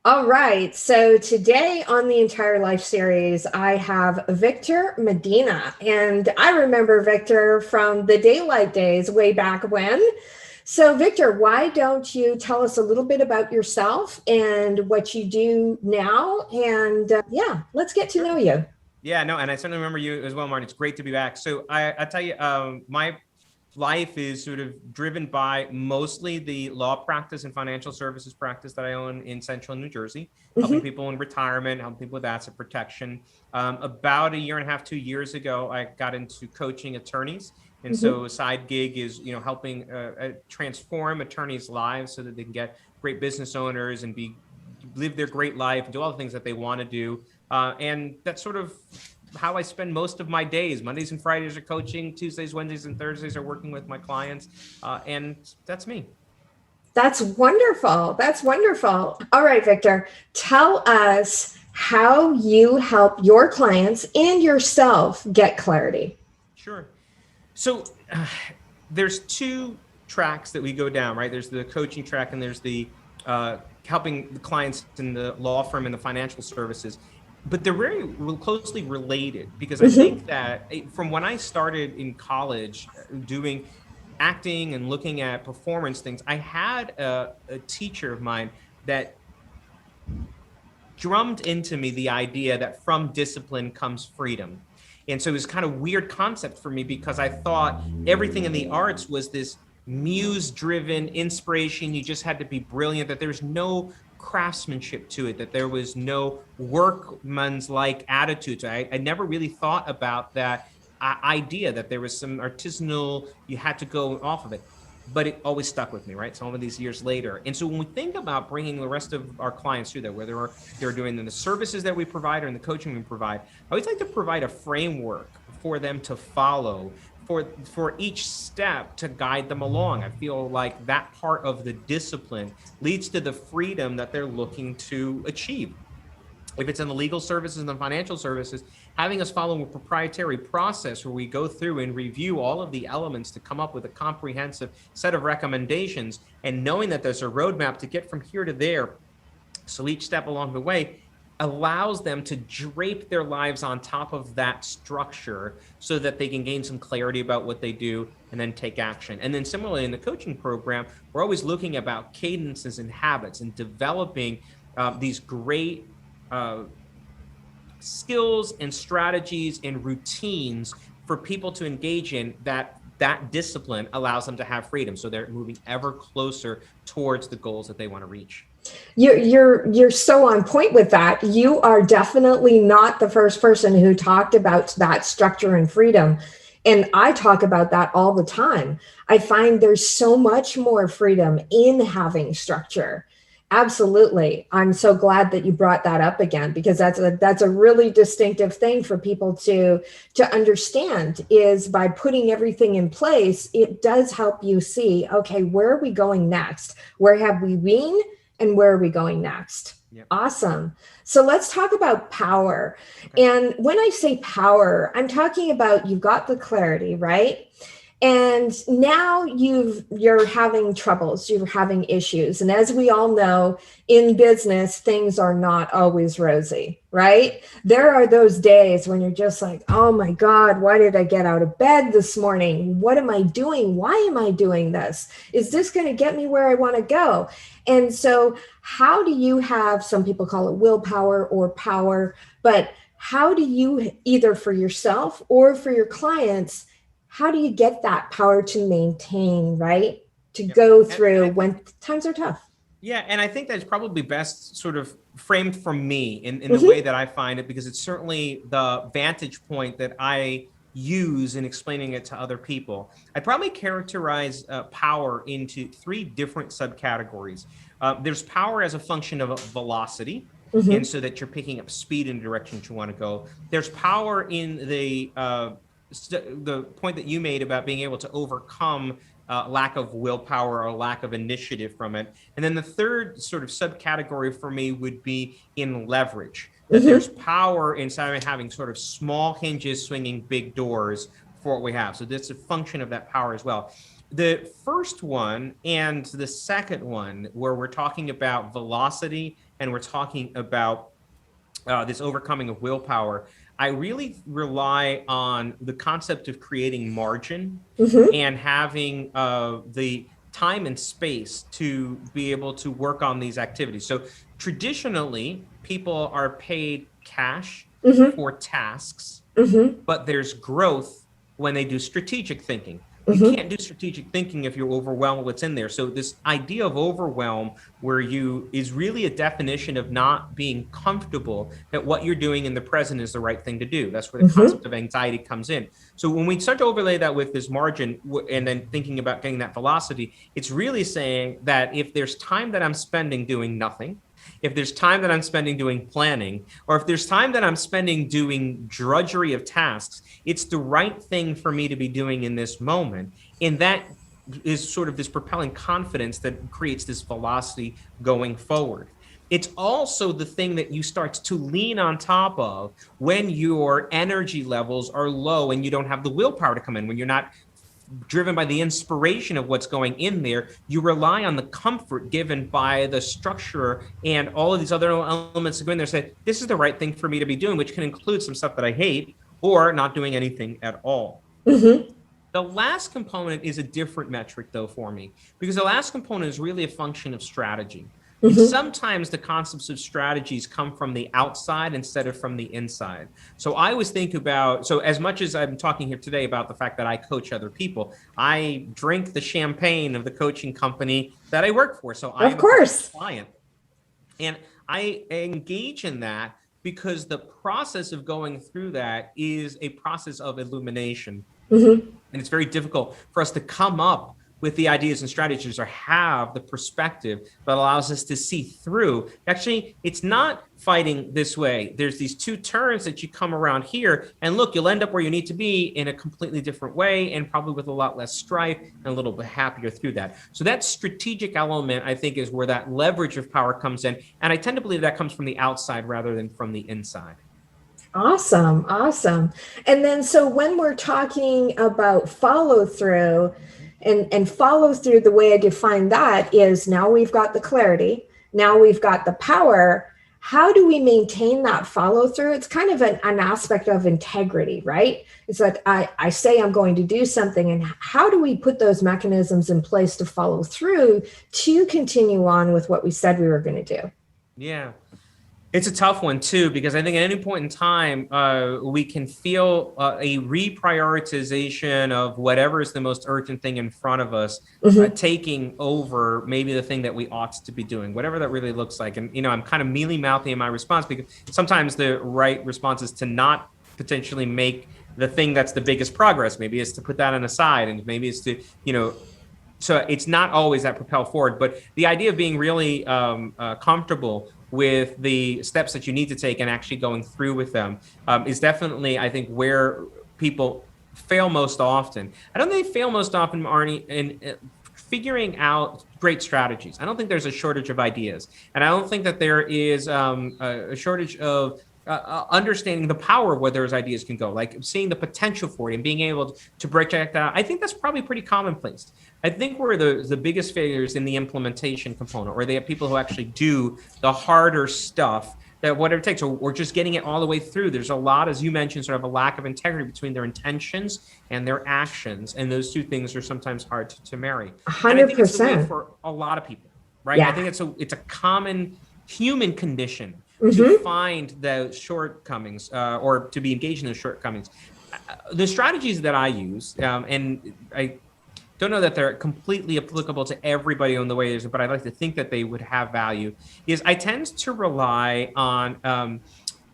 All right. So today on the Entire Life series, I have Victor Medina. And I remember Victor from the daylight days way back when. So, Victor, why don't you tell us a little bit about yourself and what you do now? And yeah, let's get to Sure. know you. Yeah, no, and I certainly remember you as well, Martin. It's great to be back. So I tell you, my life is sort of driven by mostly the law practice and financial services practice that I own in central New Jersey, helping Hmm. people in retirement, helping people with asset protection. About a year and a half, 2 years ago, I got into coaching attorneys. And Hmm. so a side gig is, helping transform attorneys' lives so that they can get great business owners and live their great life and do all the things that they want to do. And that's sort of how I spend most of my days. Mondays and Fridays are coaching, Tuesdays, Wednesdays, and Thursdays are working with my clients. And that's me. That's wonderful. That's wonderful. All right, Victor, tell us how you help your clients and yourself get clarity. Sure. So there's two tracks that we go down, right? There's the coaching track and there's the helping the clients in the law firm and the financial services. But they're very closely related because I Hmm. think that from when I started in college doing acting and looking at performance things, I had a teacher of mine that drummed into me the idea that from discipline comes freedom. And so it was kind of weird concept for me because I thought everything in the arts was this muse driven inspiration. You just had to be brilliant, that there's no craftsmanship to it, that there was no workman's like attitude. I never really thought about that idea that there was some artisanal, you had to go off of it, but it always stuck with me, right? So all of these years later. And so when we think about bringing the rest of our clients through that, whether they're doing the services that we provide or in the coaching we provide, I always like to provide a framework for them to follow for each step to guide them along. I feel like that part of the discipline leads to the freedom that they're looking to achieve. If it's in the legal services and the financial services, having us follow a proprietary process where we go through and review all of the elements to come up with a comprehensive set of recommendations, and knowing that there's a roadmap to get from here to there. So each step along the way allows them to drape their lives on top of that structure so that they can gain some clarity about what they do and then take action. And then similarly in the coaching program, we're always looking about cadences and habits and developing these great uh, skills and strategies and routines for people to engage in, that discipline allows them to have freedom, so they're moving ever closer towards the goals that they want to reach. You're so on point with that. You are definitely not the first person who talked about that structure and freedom. And I talk about that all the time. I find there's so much more freedom in having structure. Absolutely. I'm so glad that you brought that up again because that's a really distinctive thing for people to understand is by putting everything in place, it does help you see, okay, where are we going next? Where have we been? And where are we going next? Yep. Awesome. So let's talk about power. Okay. And when I say power, I'm talking about you've got the clarity, right? And now you're having troubles, you're having issues. And as we all know, in business, things are not always rosy, right? There are those days when you're just like, oh my God, why did I get out of bed this morning? What am I doing? Why am I doing this? Is this going to get me where I want to go? And so, how do you have, some people call it willpower or power, but how do you, either for yourself or for your clients, how do you get that power to maintain, right? To Yep. go And through I think, when times are tough. yeah, and I think that's probably best sort of framed from me in the way Hmm. that I find it, because it's certainly the vantage point that I use in explaining it to other people. I probably characterize power into three different subcategories. There's power as a function of velocity, and Hmm. so that you're picking up speed in the direction that you want to go. There's power in the point that you made about being able to overcome lack of willpower or lack of initiative from it. And then the third sort of subcategory for me would be in leverage, that there's Hmm. power inside of having sort of small hinges swinging big doors for what we have. So that's a function of that power as well. The first one and the second one, where we're talking about velocity and we're talking about this overcoming of willpower, I really rely on the concept of creating margin and having the time and space to be able to work on these activities. So traditionally, people are paid cash for tasks, but there's growth when they do strategic thinking. You can't do strategic thinking if you're overwhelmed with what's in there. So this idea of overwhelm, where you is really a definition of not being comfortable that what you're doing in the present is the right thing to do. That's where the concept of anxiety comes in. So when we start to overlay that with this margin and then thinking about getting that velocity, it's really saying that if there's time that I'm spending doing nothing, if there's time that I'm spending doing planning, or if there's time that I'm spending doing drudgery of tasks, it's the right thing for me to be doing in this moment. And that is sort of this propelling confidence that creates this velocity going forward. It's also the thing that you start to lean on top of when your energy levels are low and you don't have the willpower to come in, when you're not driven by the inspiration of what's going in there. You rely on the comfort given by the structure and all of these other elements that go in there. Say, this is the right thing for me to be doing, which can include some stuff that I hate or not doing anything at all. The last component is a different metric, though, for me, because the last component is really a function of strategy. And sometimes the concepts of strategies come from the outside instead of from the inside. So I always think about, so as much as I'm talking here today about the fact that I coach other people, I drink the champagne of the coaching company that I work for. So I'm a client. And I engage in that because the process of going through that is a process of illumination. And it's very difficult for us to come up with the ideas and strategies or have the perspective that allows us to see through. Actually, it's not fighting this way. There's these two turns that you come around here, and look, you'll end up where you need to be in a completely different way and probably with a lot less strife and a little bit happier through that. So that strategic element, I think, is where that leverage of power comes in. And I tend to believe that comes from the outside rather than from the inside. Awesome. Awesome. And then, so when we're talking about follow through, and follow through, the way I define that is, now we've got the clarity, now we've got the power. How do we maintain that follow through? It's kind of an aspect of integrity, right? It's like I say I'm going to do something, and how do we put those mechanisms in place to follow through to continue on with what we said we were going to do? Yeah. It's a tough one, too, because I think at any point in time, we can feel a reprioritization of whatever is the most urgent thing in front of us, taking over maybe the thing that we ought to be doing, whatever that really looks like. And, you know, I'm kind of mealy-mouthy in my response, because sometimes the right response is to not potentially make the thing that's the biggest progress. Maybe it's to put that on the side, and maybe it's to, you know, so it's not always that propel forward. But the idea of being really comfortable with the steps that you need to take and actually going through with them is definitely, I think, where people fail most often. I don't think they fail most often, Arnie, in figuring out great strategies. I don't think there's a shortage of ideas. And I don't think that there is a shortage of understanding the power of where those ideas can go, like seeing the potential for it and being able to break that out. I think that's probably pretty commonplace. I think where the biggest failures in the implementation component, where they have people who actually do the harder stuff, that whatever it takes, or just getting it all the way through. There's a lot, as you mentioned, sort of a lack of integrity between their intentions and their actions. And those two things are sometimes hard to marry. 100%. And I think it's the way for a lot of people, right? Yeah. I think it's a common human condition to find those shortcomings or to be engaged in those shortcomings. The strategies that I use, and I don't know that they're completely applicable to everybody on the way, but I like to think that they would have value, is I tend to rely on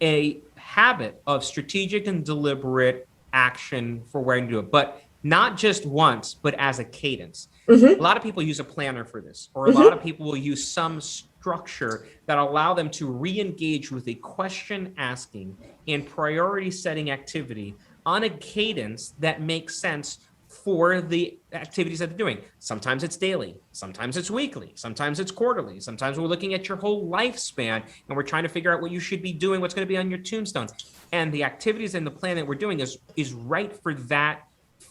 a habit of strategic and deliberate action for where to do it, but not just once, but as a cadence. A lot of people use a planner for this, or a lot of people will use some structure that allow them to re-engage with a question asking and priority setting activity on a cadence that makes sense for the activities that they're doing. Sometimes it's daily, sometimes it's weekly, sometimes it's quarterly, sometimes we're looking at your whole lifespan and we're trying to figure out what you should be doing, what's going to be on your tombstone. And the activities and the plan that we're doing is right for that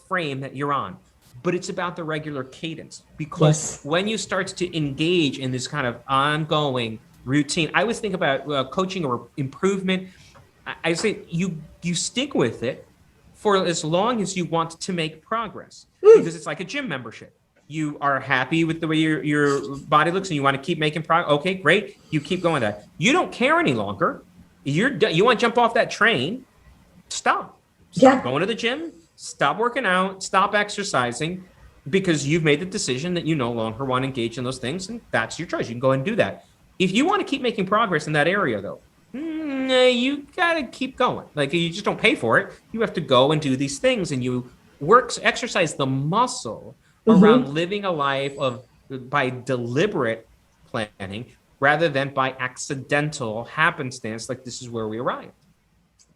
frame that you're on, but it's about the regular cadence, because Yes. when you start to engage in this kind of ongoing routine, I always think about coaching or improvement. I say you stick with it for as long as you want to make progress, because it's like a gym membership. You are happy with the way your body looks and you want to keep making progress. Okay, great. You keep going there. You don't care any longer. You want to jump off that train. Stop. Stop Yeah. going to the gym. Stop working out. Stop exercising, because you've made the decision that you no longer want to engage in those things, and that's your choice. You can go ahead and do that. If you want to keep making progress in that area, though, you gotta keep going. Like, you just don't pay for it. You have to go and do these things, and you exercise the muscle around living a life of by deliberate planning rather than by accidental happenstance. Like, this is where we arrived.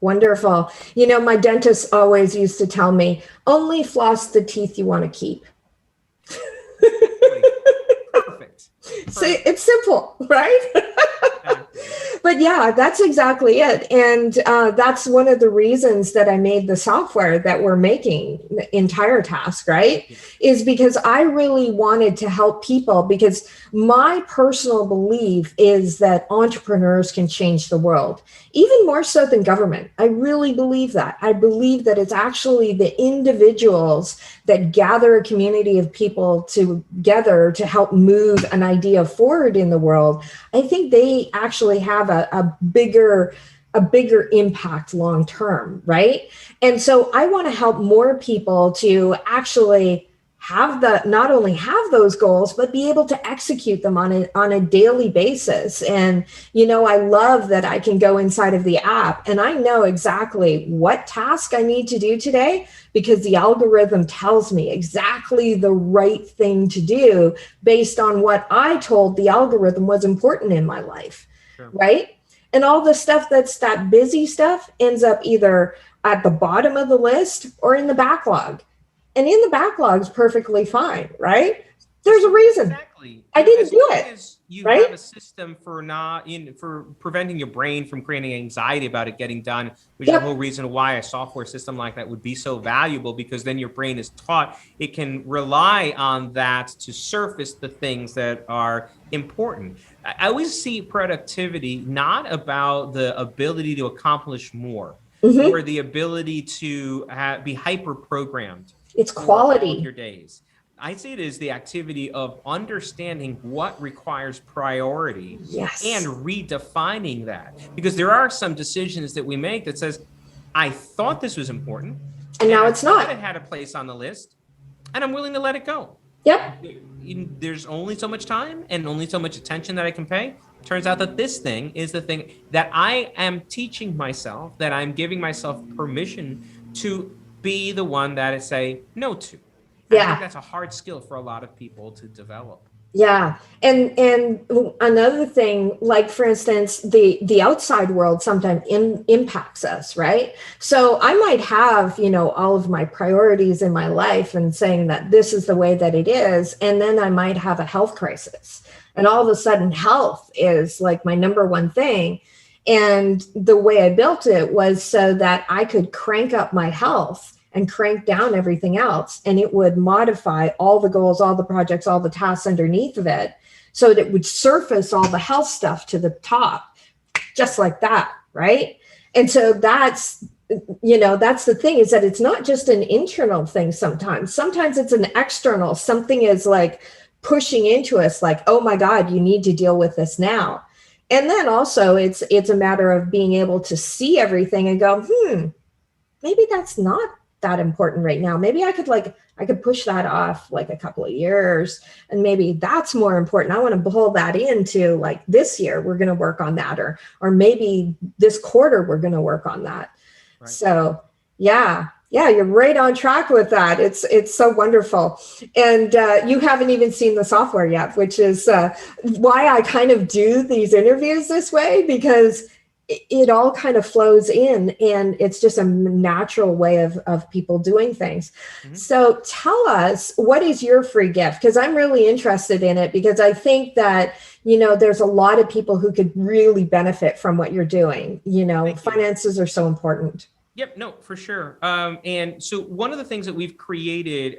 Wonderful. You know, my dentist always used to tell me, only floss the teeth you want to keep. Perfect. See, it's simple, right? But yeah, that's exactly it. And that's one of the reasons that I made the software that we're making, Entire Task, right? Is because I really wanted to help people, because my personal belief is that entrepreneurs can change the world, even more so than government. I really believe that. I believe that it's actually the individuals that gather a community of people together to help move an idea forward in the world. I think they actually have a bigger impact long term, right? And so I want to help more people to actually have not only have those goals, but be able to execute them on a daily basis. And, you know, I love that I can go inside of the app and I know exactly what task I need to do today, because the algorithm tells me exactly the right thing to do based on what I told the algorithm was important in my life. Sure. Right? And all the stuff that's that busy stuff ends up either at the bottom of the list or in the backlog. And in the backlog is perfectly fine, right? There's a reason. Exactly. I didn't do it. As you right? have a system for preventing your brain from creating anxiety about it getting done, which is the whole reason why a software system like that would be so valuable, because then your brain is taught it can rely on that to surface the things that are important. I always see productivity not about the ability to accomplish more, or the ability to be hyper programmed. It's quality. Your days. I see it as the activity of understanding what requires priority, and redefining that. Because there are some decisions that we make that says, I thought this was important, and now it's not. It had a place on the list, and I'm willing to let it go. Yep. There's only so much time and only so much attention that I can pay. Turns out that this thing is the thing that I am teaching myself, that I'm giving myself permission to be the one that I say no to. I think that's a hard skill for a lot of people to develop. Yeah. And another thing, like for instance, the outside world sometimes impacts us, right? So I might have, you know, all of my priorities in my life and saying that this is the way that it is. And then I might have a health crisis. And all of a sudden health is like my number one thing. And the way I built it was so that I could crank up my health and crank down everything else. And it would modify all the goals, all the projects, all the tasks underneath of it, so that it would surface all the health stuff to the top, just like that, right? And so that's, you know, that's the thing, is that it's not just an internal thing sometimes. Sometimes it's an external. Something is like pushing into us like, oh my God, you need to deal with this now. And then also it's a matter of being able to see everything and go, maybe that's not that important right now. Maybe I could push that off like a couple of years, and maybe that's more important. I want to pull that into like this year, we're going to work on that, or maybe this quarter, we're going to work on that. Right. So yeah, you're right on track with that. It's so wonderful. And you haven't even seen the software yet, which is why I kind of do these interviews this way, because it all kind of flows in, and it's just a natural way of people doing things. So tell us, what is your free gift? Because I'm really interested in it, because I think that, you know, there's a lot of people who could really benefit from what you're doing. You know, finances are so important. Yep, no, for sure. And so one of the things that we've created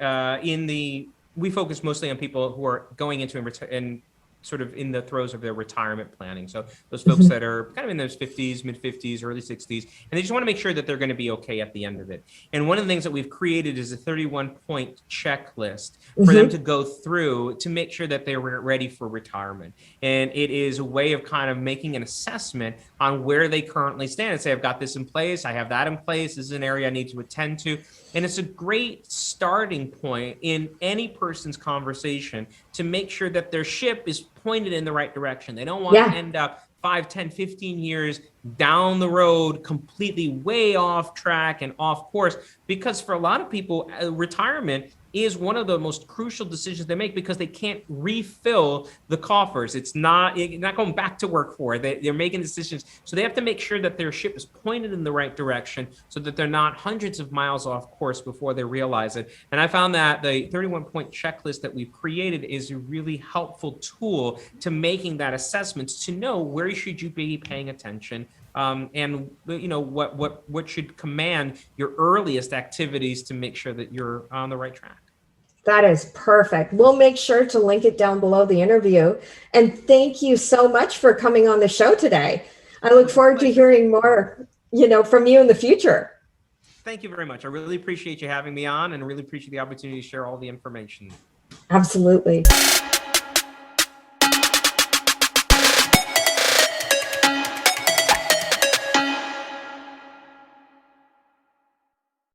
we focus mostly on people who are going into and sort of in the throes of their retirement planning. So those folks Mhm. that are kind of in those 50s, mid 50s, early 60s, and they just want to make sure that they're going to be okay at the end of it. And one of the things that we've created is a 31-point checklist for them Mhm. to go through to make sure that they're ready for retirement. And it is a way of kind of making an assessment on where they currently stand and say, I've got this in place, I have that in place, this is an area I need to attend to. And it's a great starting point in any person's conversation to make sure that their ship is pointed in the right direction. They don't want to Yeah. end up 5, 10, 15 years down the road, completely way off track and off course. Because for a lot of people, retirement is one of the most crucial decisions they make because they can't refill the coffers. You're not going back to work for it. They're making decisions. So they have to make sure that their ship is pointed in the right direction so that they're not hundreds of miles off course before they realize it. And I found that the 31-point checklist that we've created is a really helpful tool to making that assessment to know where should you be paying attention, and what should command your earliest activities to make sure that you're on the right track. That is perfect. We'll make sure to link it down below the interview. And thank you so much for coming on the show today. I look It's a forward to pleasure. hearing more, from you in the future. Thank you very much. I really appreciate you having me on and really appreciate the opportunity to share all the information. Absolutely.